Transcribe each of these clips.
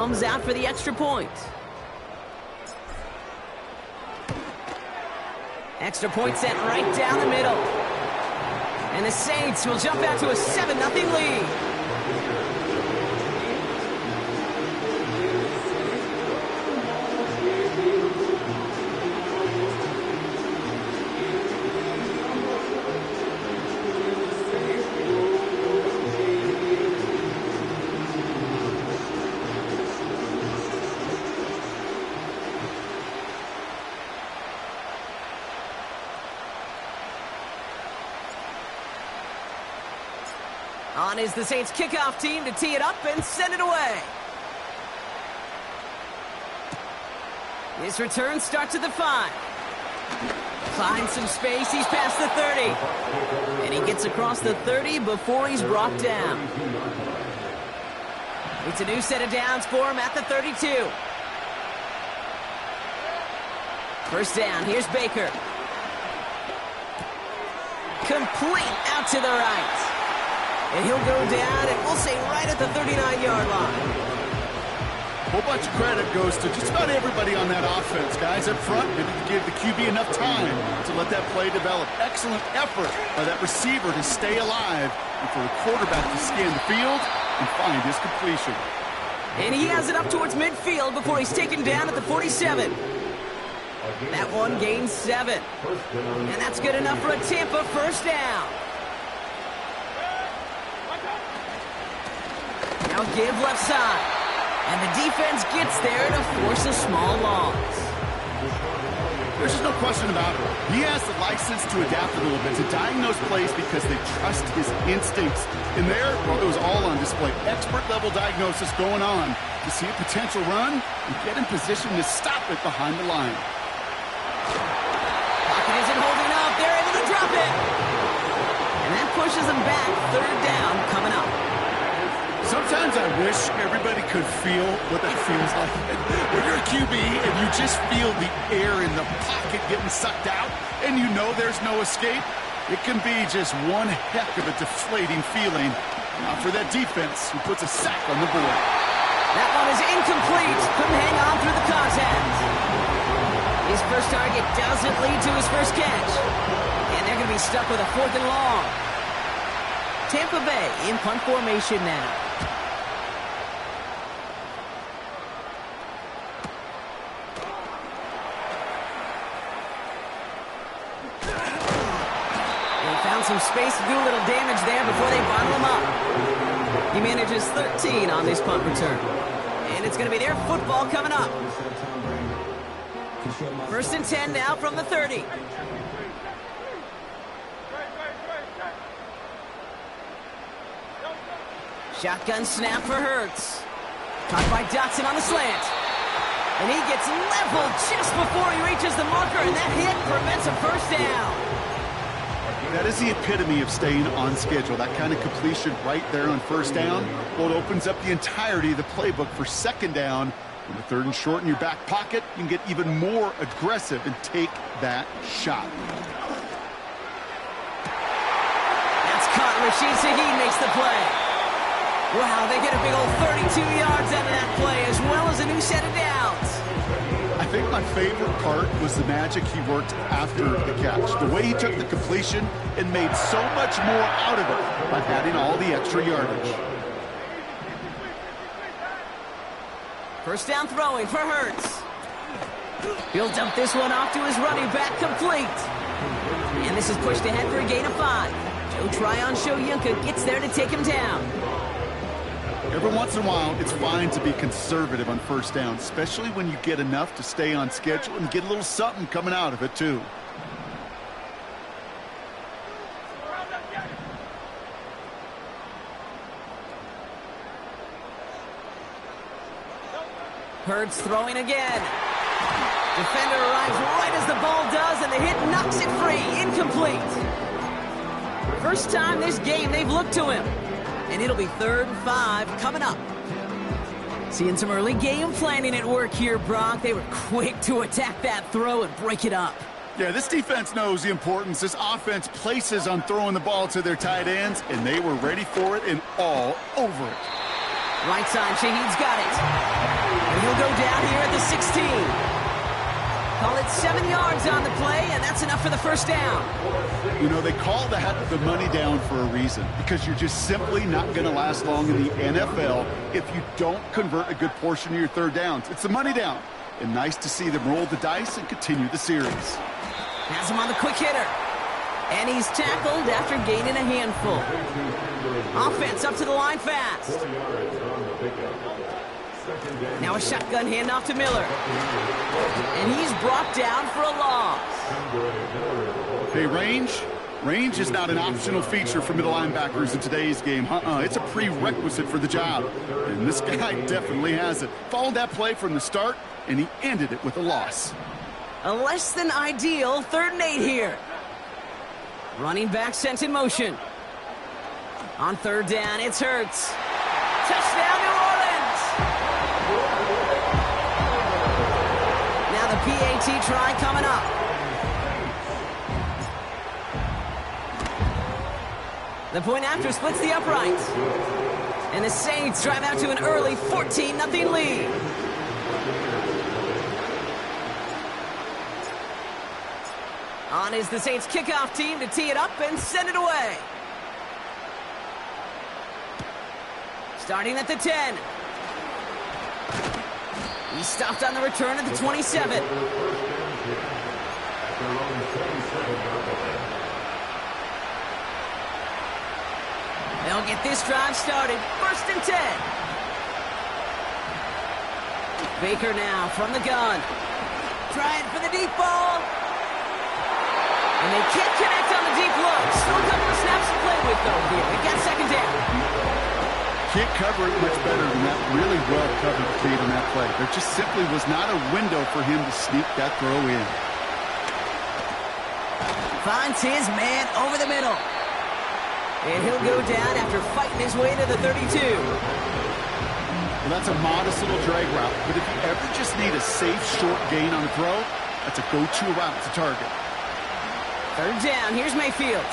Comes out for the extra point. Extra point sent right down the middle. And the Saints will jump out to a 7-0 lead. On is the Saints kickoff team to tee it up and send it away. His return starts at the 5. Finds some space, he's past the 30. And he gets across the 30 before he's brought down. It's a new set of downs for him at the 32. First down, here's Baker. Complete out to the right. And he'll go down, and we'll say right at the 39-yard line. A whole bunch of credit goes to just about everybody on that offense. Guys up front didn't give the QB enough time to let that play develop. Excellent effort by that receiver to stay alive and for the quarterback to scan the field and find his completion. And he has it up towards midfield before he's taken down at the 47. That one gains 7. And that's good enough for a Tampa first down. Now give left side. And the defense gets there to force a small loss. There's just no question about it. He has the license to adapt a little bit, to diagnose plays because they trust his instincts. And there, well, it was all on display. Expert-level diagnosis going on to see a potential run and get in position to stop it behind the line. Pocket isn't holding up. They're able to drop it. And that pushes them back. Third down coming up. Sometimes I wish everybody could feel what that feels like. When you're a QB and you just feel the air in the pocket getting sucked out and you know there's no escape, it can be just one heck of a deflating feeling. For that defense who puts a sack on the board. That one is incomplete. Couldn't hang on through the contact. His first target doesn't lead to his first catch. And they're going to be stuck with a 4th and long. Tampa Bay in punt formation now. Some space to do a little damage there before they bottle him up. He manages 13 on this punt return. And it's going to be their football coming up. 1st and 10 now from the 30. Shotgun snap for Hurts. Caught by Dotson on the slant. And he gets leveled just before he reaches the marker, and that hit prevents a first down. That is the epitome of staying on schedule. That kind of completion right there on first down. Well, it opens up the entirety of the playbook for second down. When the 3rd and short in your back pocket, you can get even more aggressive and take that shot. That's caught. Rashid Shaheed makes the play. Wow, they get a big old 32 yards out of that play, as well as a new set of downs. I think my favorite part was the magic he worked after the catch. The way he took the completion and made so much more out of it by adding all the extra yardage. First down throwing for Hurts. He'll dump this one off to his running back, complete. And this is pushed ahead for a gain of 5. Joe Tryon-Shoyinka gets there to take him down. Every once in a while, it's fine to be conservative on first down, especially when you get enough to stay on schedule and get a little something coming out of it, too. Hurts throwing again. Defender arrives right as the ball does, and the hit knocks it free. Incomplete. First time this game they've looked to him. And it'll be 3rd and 5 coming up. Seeing some early game planning at work here, Brock. They were quick to attack that throw and break it up. Yeah, this defense knows the importance this offense places on throwing the ball to their tight ends, and they were ready for it and all over it. Right side, Shaheed's got it. go down here at the 16. Call it 7 yards on the play, and that's enough for the first down. You know, they call that the money down for a reason, because you're just simply not going to last long in the NFL if you don't convert a good portion of your third downs. It's the money down. And nice to see them roll the dice and continue the series. Has him on the quick hitter. And he's tackled after gaining a handful. Offense up to the line fast. Now a shotgun handoff to Miller. And he's brought down for a loss. Hey, range is not an optional feature for middle linebackers in today's game. It's a prerequisite for the job. And this guy definitely has it. Followed that play from the start, and he ended it with a loss. A less than ideal 3rd and 8 here. Running back sent in motion. On 3rd down, it's Hurts. Touchdown, New Orleans! Now the PAT try coming up. The point after splits the uprights. And the Saints drive out to an early 14-0 lead. On is the Saints kickoff team to tee it up and send it away. Starting at the 10. He stopped on the return at the 27. They'll get this drive started. 1st and 10. Baker now from the gun. Trying for the deep ball. And they can't connect on the deep look. Still a couple of snaps to play with, though, here. They got 2nd down. Can't cover it much better than that. Really well covered Cade on that play. There just simply was not a window for him to sneak that throw in. Finds his man over the middle. And he'll go down after fighting his way to the 32. Well, that's a modest little drag route. But if you ever just need a safe, short gain on the throw, that's a go-to route to target. 3rd down, here's Mayfield.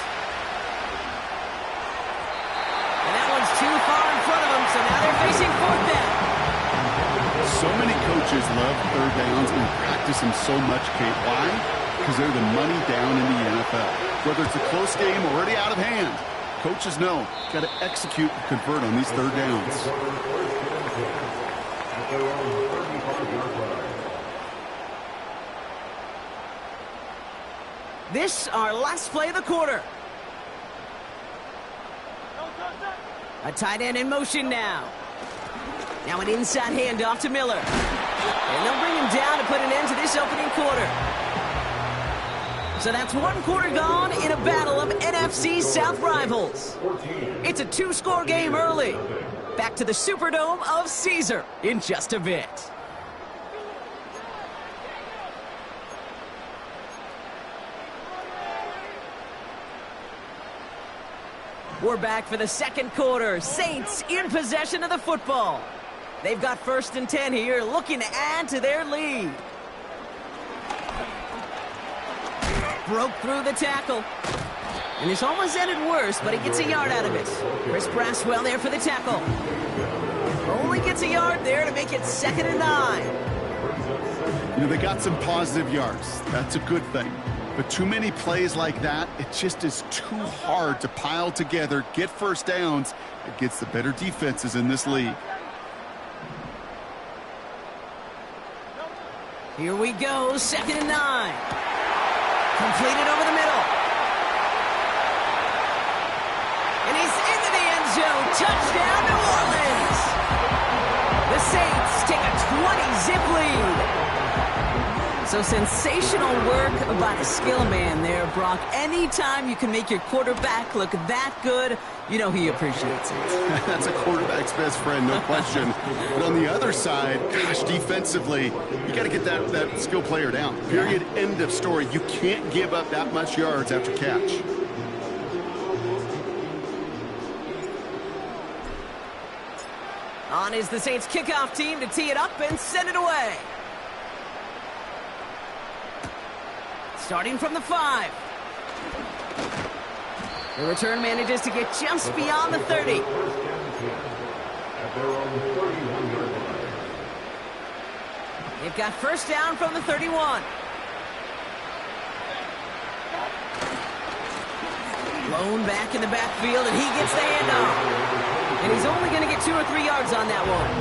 And that one's too far in front of him, so now they're facing 4th down. So many coaches love 3rd downs and practice them so much, Kate. Why? Because they're the money down in the NFL. Whether it's a close game or already out of hand, coaches know, got to execute and convert on these 3rd downs. This, our last play of the quarter. A tight end in motion now. Now an inside handoff to Miller. And they'll bring him down to put an end to this opening quarter. So that's 1 quarter gone in a battle of NFC South rivals. It's a 2-score game early. Back to the Superdome of Caesar in just a bit. We're back for the 2nd quarter. Saints in possession of the football. They've got 1st and 10 here, looking to add to their lead. Broke through the tackle. And this almost ended worse, but he gets a yard out of it. Chris Braswell there for the tackle. Only gets a yard there to make it 2nd and 9. You know, they got some positive yards. That's a good thing. But too many plays like that, it just is too hard to pile together, get 1st downs against the better defenses in this league. Here we go, 2nd and 9. Completed over the middle. And he's into the end zone. Touchdown, New Orleans. The Saints take a 20-zip lead. So sensational work by the skill man there, Brock. Anytime you can make your quarterback look that good, you know he appreciates it. That's a quarterback's best friend, no question. But on the other side, gosh, defensively, you got to get that skill player down. Period, end of story. You can't give up that much yards after catch. On is the Saints kickoff team to tee it up and send it away. Starting from the 5. The return manages to get just beyond the 30. They've got first down from the 31. Blown back in the backfield, and he gets the handoff. And he's only going to get 2 or 3 yards on that one.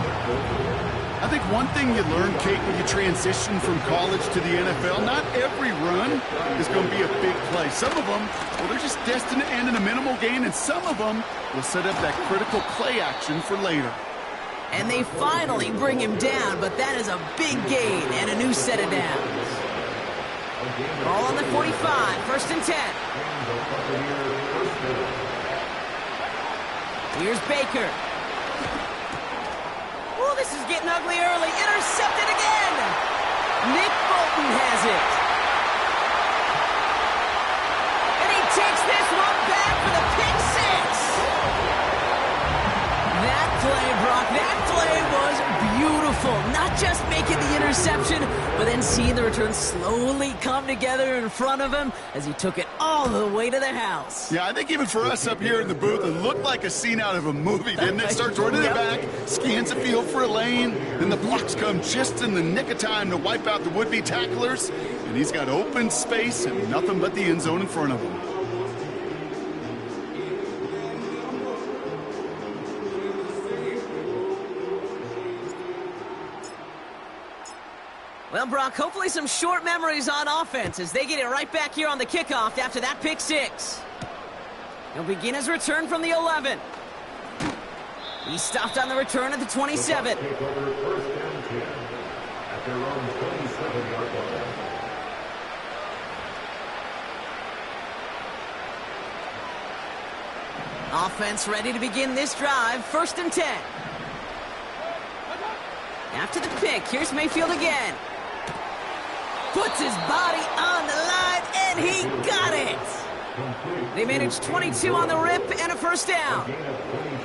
I think one thing you learn, Kate, when you transition from college to the NFL, not every run is going to be a big play. Some of them, well, they're just destined to end in a minimal gain, and some of them will set up that critical play action for later. And they finally bring him down, but that is a big gain and a new set of downs. Ball on the 45, first and 10. Here's Baker. Oh, this is getting ugly early. Intercepted again. Nick Bolton has it. And he takes this one back for the pick six. That play, Brock, that play was beautiful. Not just making the interception, but then seeing the return slowly come together in front of him as he took it all the way to the house. Yeah, I think even for us up here in the booth, it looked like a scene out of a movie, didn't it? Starts running it back, scans the field for a lane, then the blocks come just in the nick of time to wipe out the would-be tacklers, and he's got open space and nothing but the end zone in front of him. Well, Brock, hopefully some short memories on offense as they get it right back here on the kickoff after that pick six. He'll begin his return from the 11. He stopped on the return at the 27. Offense ready to begin this drive, first and 10. After the pick, here's Mayfield again. Puts his body on the line, and he got it. They managed 22 on the rip and a first down.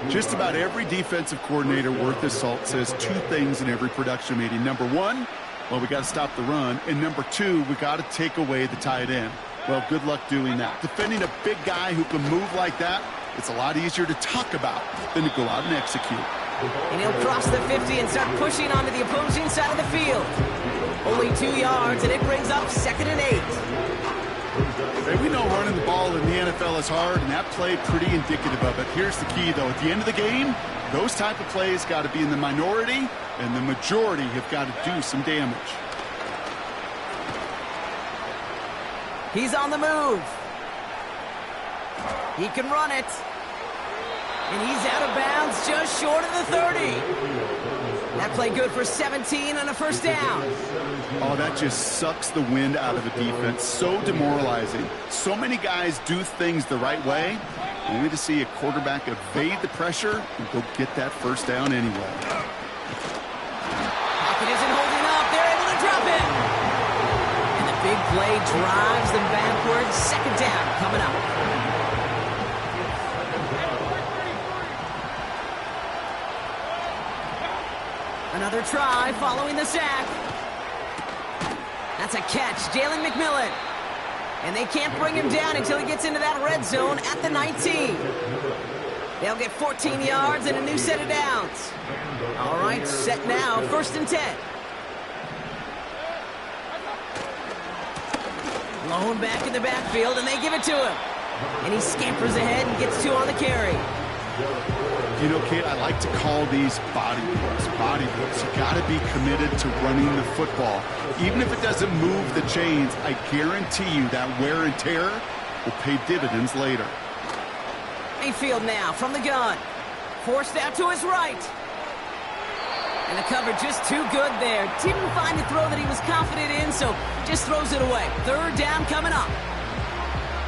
Just about every defensive coordinator worth his salt says 2 things in every production meeting. Number 1, well, we got to stop the run. And number 2, we got to take away the tight end. Well, good luck doing that. Defending a big guy who can move like that, it's a lot easier to talk about than to go out and execute. And he'll cross the 50 and start pushing onto the opposing side of the field. Only 2 yards, and it brings up second and 8. Hey, we know running the ball in the NFL is hard, and that play pretty indicative of it. Here's the key, though. At the end of the game, those type of plays got to be in the minority, and the majority have got to do some damage. He's on the move. He can run it. And he's out of bounds just short of the 30. That play good for 17 and a first down. Oh, that just sucks the wind out of a defense. So demoralizing. So many guys do things the right way, only to see a quarterback evade the pressure and go get that first down anyway. Pocket isn't holding up. They're able to drop it. And the big play drives them backwards. Second down coming up. Another try following the sack. That's a catch, Jalen McMillan. And they can't bring him down until he gets into that red zone at the 19. They'll get 14 yards and a new set of downs. All right, set now, first and 10. Blown back in the backfield, and they give it to him. And he scampers ahead and gets 2 on the carry. You know, Kate, I like to call these body blows. Body blows. You got to be committed to running the football. Even if it doesn't move the chains, I guarantee you that wear and tear will pay dividends later. Mayfield now from the gun. Forced out to his right. And the cover just too good there. Didn't find the throw that he was confident in, so just throws it away. Third down coming up.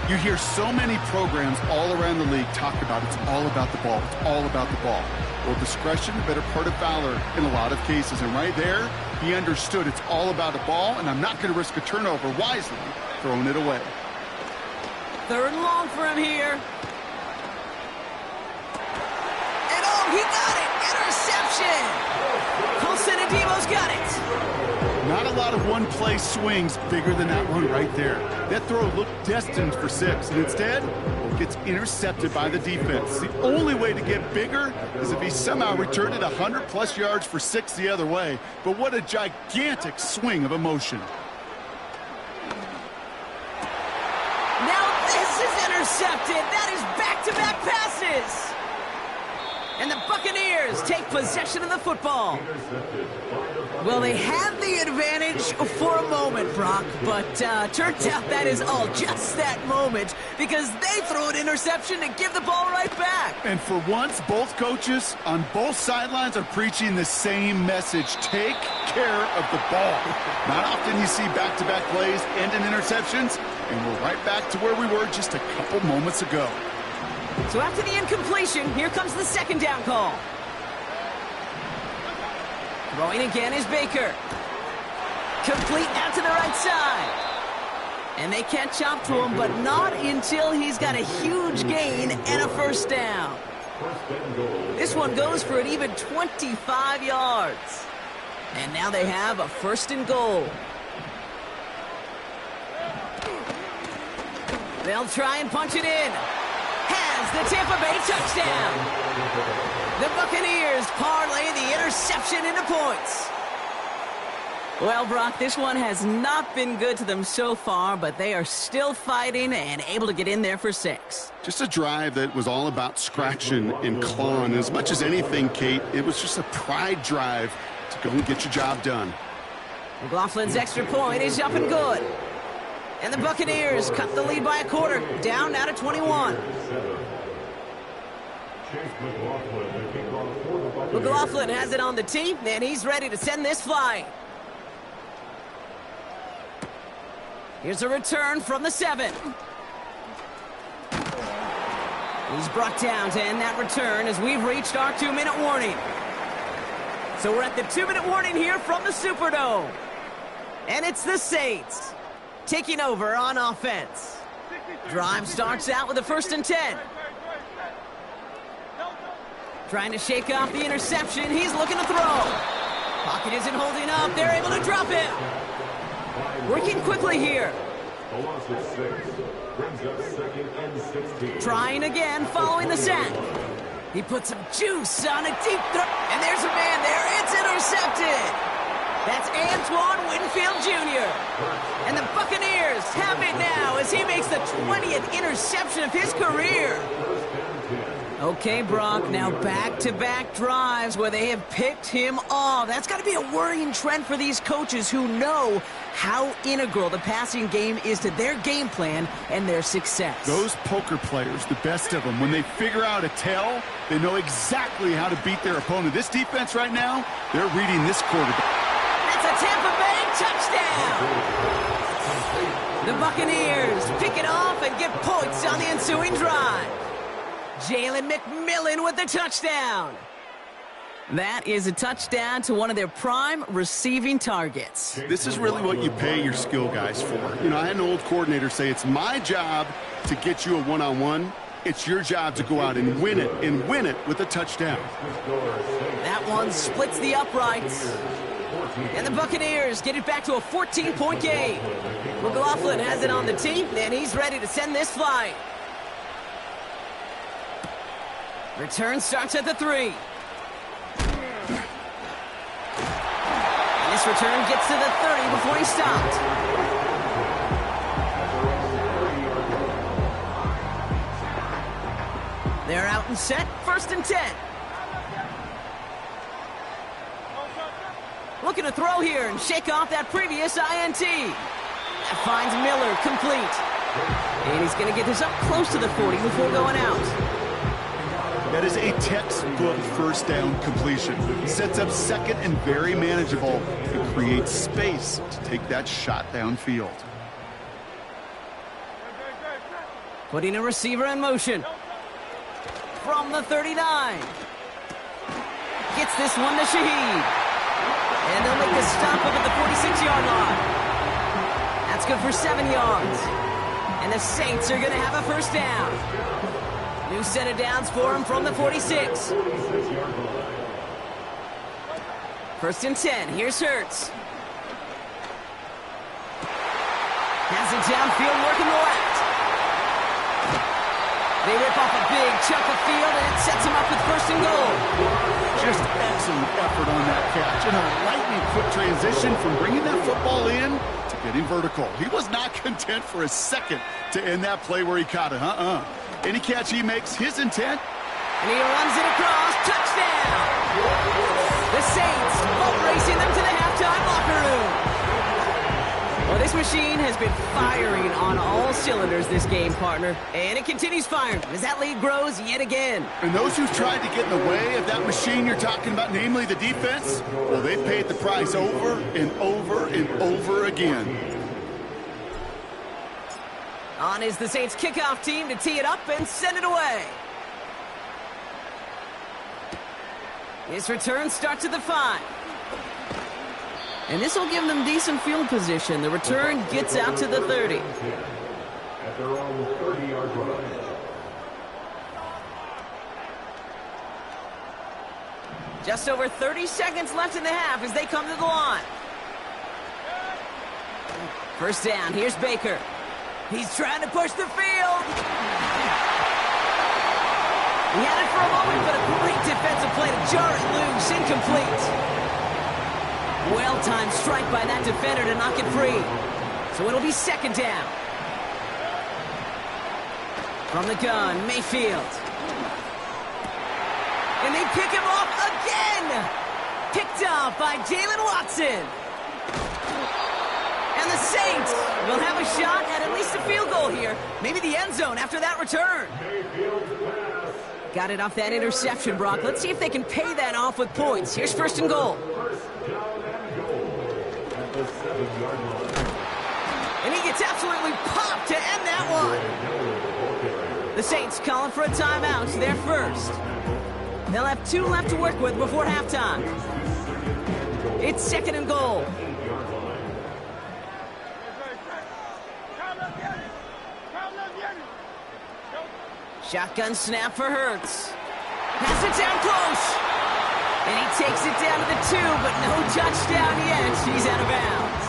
You hear so many programs all around the league talk about it's all about the ball. It's all about the ball. Well, discretion, the better part of valor in a lot of cases. And right there, he understood it's all about the ball, and I'm not going to risk a turnover wisely, throwing it away. Third and long for him here. And oh, he got it! Interception! Colson Adebo's got it. Not a lot of one-play swings bigger than that one right there. That throw looked destined for 6, and instead, well, gets intercepted by the defense. The only way to get bigger is if he somehow returned it 100-plus yards for 6 the other way. But what a gigantic swing of emotion. Now this is intercepted. That is back-to-back passes. And the Buccaneers take possession of the football. Well, they have the advantage for a moment, Brock, but turns out that is all just that moment because they threw an interception to give the ball right back. And for once, both coaches on both sidelines are preaching the same message. Take care of the ball. Not often you see back-to-back plays end in interceptions, and we're right back to where we were just a couple moments ago. So after the incompletion, here comes the second down call. Throwing again is Baker. Complete out to the right side. And they catch up to him, but not until he's got a huge gain and a first down. This one goes for an even 25 yards. And now they have a 1st and goal. They'll try and punch it in. Has the Tampa Bay touchdown. The Buccaneers parlay the interception into points. Well, Brock, this one has not been good to them so far, but they are still fighting and able to get in there for 6. Just a drive that was all about scratching and clawing. As much as anything, Kate, it was just a pride drive to go and get your job done. McLaughlin's extra point is up and good. And the Buccaneers cut the lead by a quarter, down now to 21. McLaughlin has it on the tee, and he's ready to send this flying. Here's a return from the 7. He's brought down to end that return as we've reached our 2-minute warning. So we're at the 2-minute warning here from the Superdome. And it's the Saints taking over on offense. Drive starts out with a 1st and 10. Trying to shake off the interception. He's looking to throw. Pocket isn't holding up. They're able to drop him. Working quickly here. Trying again following the sack. He puts some juice on a deep throw. And there's a man there. It's intercepted. That's Antoine Winfield Jr. And the Buccaneers have it now as he makes the 20th interception of his career. Okay, Brock, now back-to-back drives where they have picked him off. That's got to be a worrying trend for these coaches who know how integral the passing game is to their game plan and their success. Those poker players, the best of them, when they figure out a tell, they know exactly how to beat their opponent. This defense right now, they're reading this quarterback. That's a Tampa Bay touchdown! The Buccaneers pick it off and get points on the ensuing drive. Jalen McMillan with the touchdown. That is a touchdown to one of their prime receiving targets. This is really what you pay your skill guys for. You know, I had an old coordinator say it's my job to get you a one-on-one. It's your job to go out and win it with a touchdown. That one splits the uprights. And the Buccaneers get it back to a 14-point game. McLaughlin has it on the tee, and he's ready to send this flying. Return starts at the 3. And this return gets to the 30 before he stopped. They're out and set, 1st and 10. Looking to throw here and shake off that previous INT. That finds Miller complete. And he's going to get this up close to the 40 before going out. That is a textbook 1st down completion. Sets up 2nd and very manageable and creates space to take that shot downfield. Putting a receiver in motion. From the 39. Gets this one to Shaheed. And they'll make the stop up at the 46-yard line. That's good for 7 yards. And the Saints are going to have a 1st down. New set of downs for him from the 46. 1st and 10. Here's Hurts. Has it downfield, working the left. They rip off a big chunk of field, and it sets them up with first and goal. Just excellent effort on that catch. And a lightning quick transition from bringing that football in to getting vertical. He was not content for a second to end that play where he caught it. Any catch he makes, his intent. And he runs it across. Touchdown! The Saints boat racing them to the halftime locker room. Well, this machine has been firing on all cylinders this game, partner. And it continues firing as that lead grows yet again. And those who've tried to get in the way of that machine you're talking about, namely the defense, well, they've paid the price over and over and over again. On is the Saints kickoff team to tee it up and send it away. This return starts at the 5. And this will give them decent field position. The return gets out to the 30. At their own 30-yard line. Just over 30 seconds left in the half as they come to the line. First down, here's Baker. He's trying to push the field. He had it for a moment, but a great defensive play to jar it loose, incomplete. Well-timed strike by that defender to knock it free. So it'll be second down. From the gun, Mayfield. And they pick him off again! Picked off by Jalen Watson. And the Saints will have a shot at least a field goal here. Maybe the end zone after that return. Got it off that interception, Brock. Let's see if they can pay that off with points. Here's first and goal. And he gets absolutely popped to end that one. The Saints calling for a timeout. They're first. They'll have 2 left to work with before halftime. It's second and goal. Shotgun snap for Hurts. Pass it down close. And he takes it down to the 2, but no touchdown yet. He's out of bounds.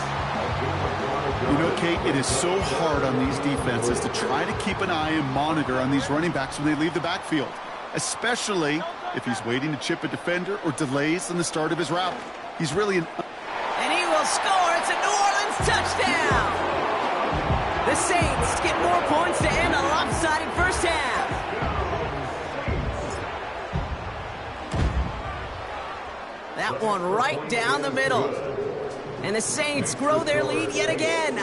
You know, Kate, it is so hard on these defenses to try to keep an eye and monitor on these running backs when they leave the backfield, especially if he's waiting to chip a defender or delays in the start of his route. He's really an... And he will score. It's a New Orleans touchdown. The Saints get more points to end a lopsided first half. That one right down the middle. And the Saints grow their lead yet again.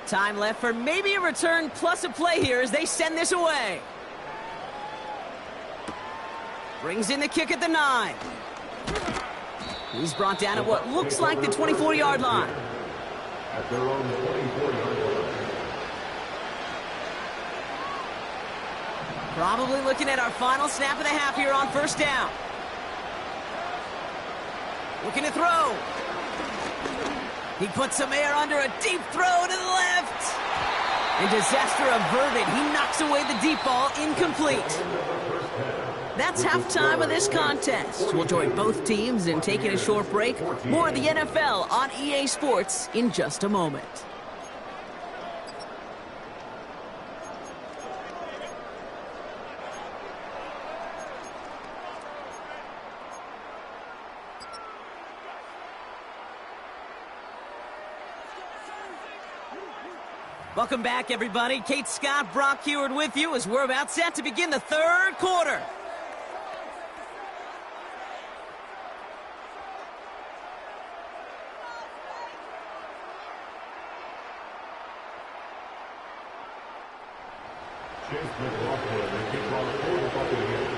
Time left for maybe a return plus a play here as they send this away. Brings in the kick at the 9. He's brought down at what looks like the 24-yard line. At their own 24-yard line. Probably looking at our final snap of the half here on first down. Looking to throw. He puts some air under a deep throw to the left. And disaster averted. He knocks away the deep ball, incomplete. That's halftime of this contest. We'll join both teams in taking a short break. More of the NFL on EA Sports in just a moment. Welcome back, everybody. Kate Scott, Brock Heward with you as we're about set to begin the third quarter.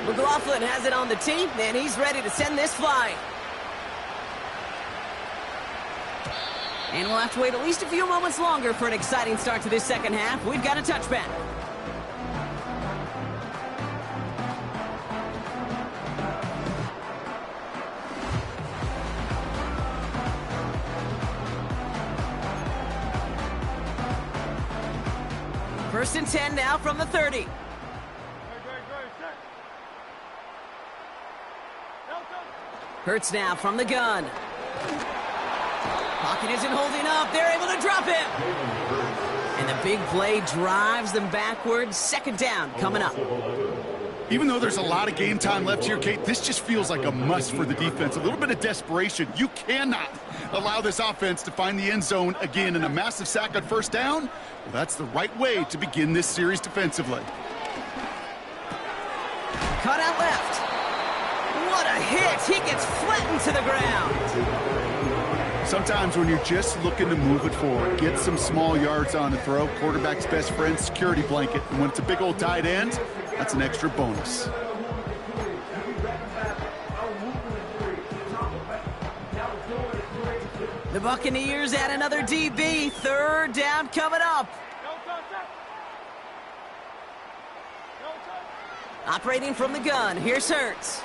McLaughlin has it on the tee, and he's ready to send this flying. And we'll have to wait at least a few moments longer for an exciting start to this second half. We've got a touchback. First and 10 now from the 30. Hurts now from the gun. Pocket isn't holding up. They're able to drop him. And the big play drives them backwards. Second down coming up. Even though there's a lot of game time left here, Kate, this just feels like a must for the defense. A little bit of desperation. You cannot allow this offense to find the end zone again, in a massive sack on first down. Well, that's the right way to begin this series defensively. Cut out left. What a hit. He gets flattened to the ground. Sometimes when you're just looking to move it forward, get some small yards on the throw, quarterback's best friend, security blanket. And when it's a big old tight end, that's an extra bonus. The Buccaneers add another DB. Third down coming up. Operating from the gun, here's Hurts.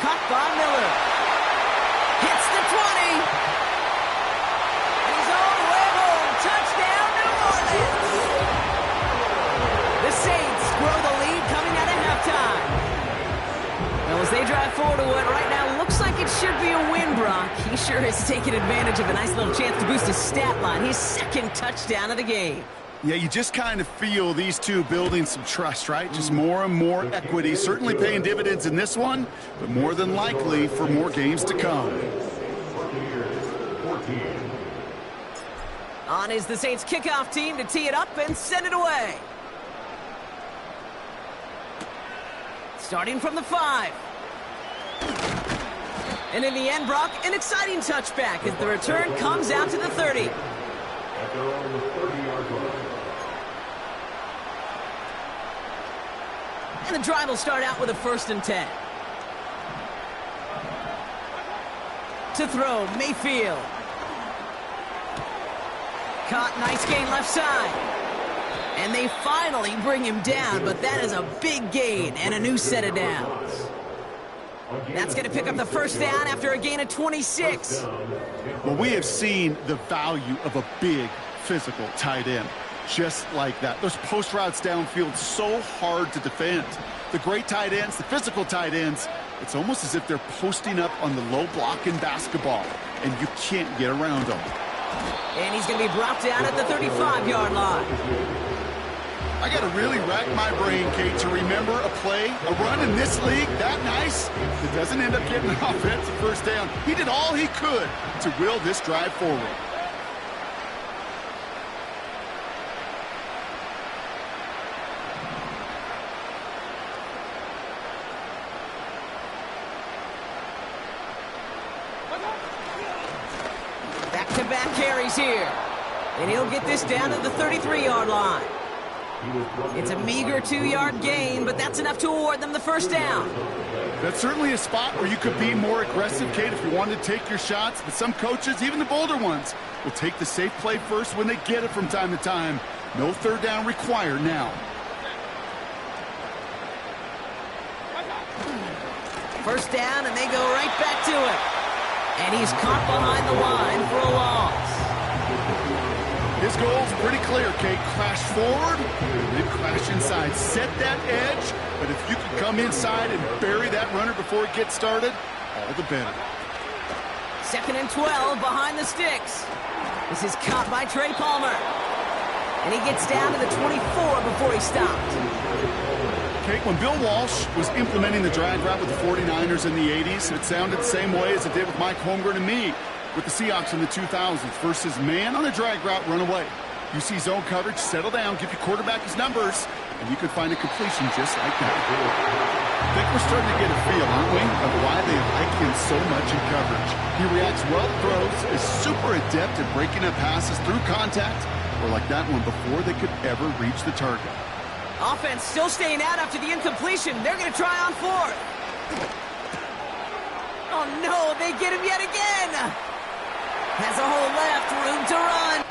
Caught by Miller. Hits the 20. And he's all the way home. Touchdown, New Orleans. The Saints grow the lead coming out of halftime. Well, as they drive forward to what right now looks like it should be a win, Brock. He sure has taken advantage of a nice little chance to boost his stat line. His second touchdown of the game. Yeah, you just kind of feel these two building some trust, right? Just more and more equity. Certainly paying dividends in this one, but more than likely for more games to come. On is the Saints kickoff team to tee it up and send it away. Starting from the 5. And in the end, Brock, an exciting touchback as the return comes out to the 30. At their own 30-yard line. And the drive will start out with a 1st and 10. To throw, Mayfield. Caught, nice gain left side. And they finally bring him down, but that is a big gain and a new set of downs. That's going to pick up the 1st down after a gain of 26. Well, we have seen the value of a big physical tight end. Just like that. Those post routes downfield, so hard to defend. The great tight ends, the physical tight ends, it's almost as if they're posting up on the low block in basketball, and you can't get around them. And he's going to be brought down at the 35-yard line. I got to really rack my brain, Kate, to remember a play, a run in this league that nice that doesn't end up getting an offensive 1st down. He did all he could to will this drive forward. Back-to-back carries here. And he'll get this down to the 33-yard line. It's a meager 2-yard gain, but that's enough to award them the 1st down. That's certainly a spot where you could be more aggressive, Kate, if you wanted to take your shots. But some coaches, even the bolder ones, will take the safe play first when they get it from time to time. No 3rd down required now. First down, and they go right back to it. And he's caught behind the line for a loss. His goal's pretty clear, Kate. Crash forward, and then crash inside. Set that edge, but if you can come inside and bury that runner before it gets started, all the better. 2nd and 12 behind the sticks. This is caught by Trey Palmer. And he gets down to the 24 before he stopped. Kate, when Bill Walsh was implementing the drag route with the 49ers in the 80s, it sounded the same way as it did with Mike Holmgren and me with the Seahawks in the 2000s versus man on the drag route, run away. You see zone coverage, settle down, give your quarterback his numbers, and you could find a completion just like that. I think we're starting to get a feel, aren't we, of why they like him so much in coverage. He reacts well to throws, is super adept at breaking up passes through contact, or like that one before they could ever reach the target. Offense still staying out after the incompletion. They're going to try on 4th. Oh, no, they get him yet again. Has a hole left, room to run.